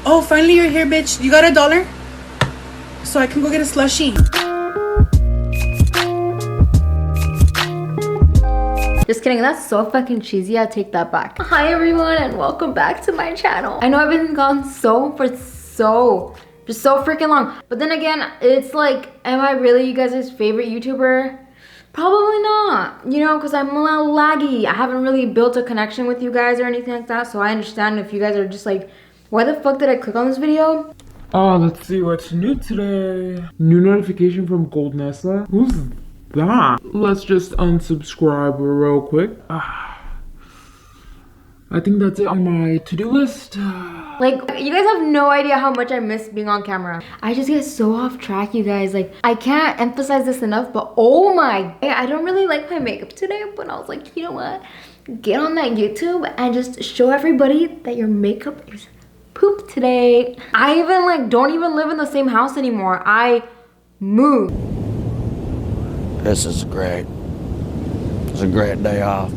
Oh, finally you're here, bitch. You got $1? So I can go get a slushie. Just kidding, that's so fucking cheesy. I take that back. Hi everyone and welcome back to my channel. I know I've been gone just so freaking long. But then again, it's like, am I really you guys' favorite YouTuber? Probably not, you know, because I'm a little laggy. I haven't really built a connection with you guys or anything like that. So I understand if you guys are just like, why the fuck did I click on this video? Oh, let's see what's new today. New notification from Gold Nessa. Who's that? Let's just unsubscribe real quick. I think that's it on my to-do list. Like, you guys have no idea how much I miss being on camera. I just get so off track, you guys. Like, I can't emphasize this enough, but oh my, I don't really like my makeup today, but I was like, you know what? Get on that YouTube and just show everybody that your makeup is poop today. I even like don't even live in the same house anymore. I moved. This is great. It's a great day off.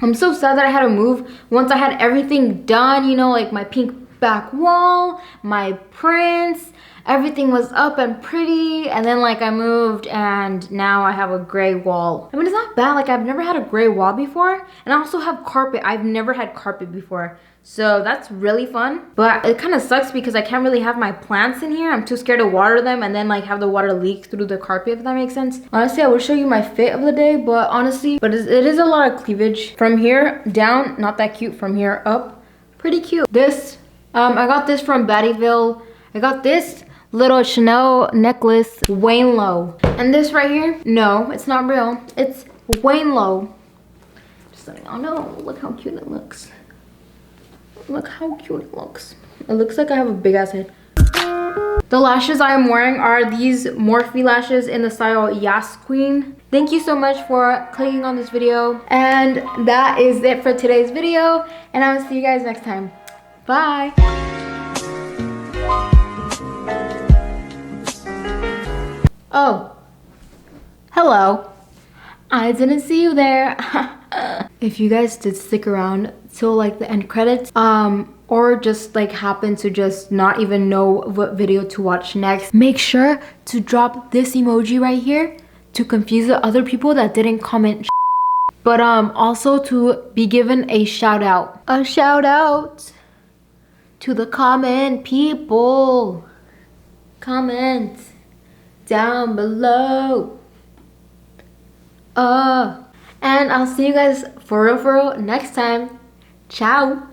I'm so sad that I had to move once I had everything done, you know, like my pink back wall, my prints, everything was up and pretty, and then like I moved and now I have a gray wall. I mean, it's not bad, like I've never had a gray wall before, and I also have carpet. I've never had carpet before, so that's really fun. But it kind of sucks because I can't really have my plants in here. I'm too scared to water them and then like have the water leak through the carpet, if that makes sense. Honestly, I will show you my fit of the day, but honestly, it is a lot of cleavage. From here down, not that cute. From here up, pretty cute. This, I got this from Battyville. I got this little Chanel necklace, Wayne Low. And this right here, no, it's not real. It's Wayne Low. Just letting y'all know, look how cute it looks. Look how cute it looks. It looks like I have a big ass head. The lashes I am wearing are these Morphe lashes in the style Yas Queen. Thank you so much for clicking on this video. And that is it for today's video. And I will see you guys next time. Bye. Oh, hello. I didn't see you there. If you guys did stick around till like the end credits, or just like happen to just not even know what video to watch next, make sure to drop this emoji right here to confuse the other people that didn't comment but also to be given a shout out. A shout out to the comment people. Comment down below. And I'll see you guys for real next time. Ciao.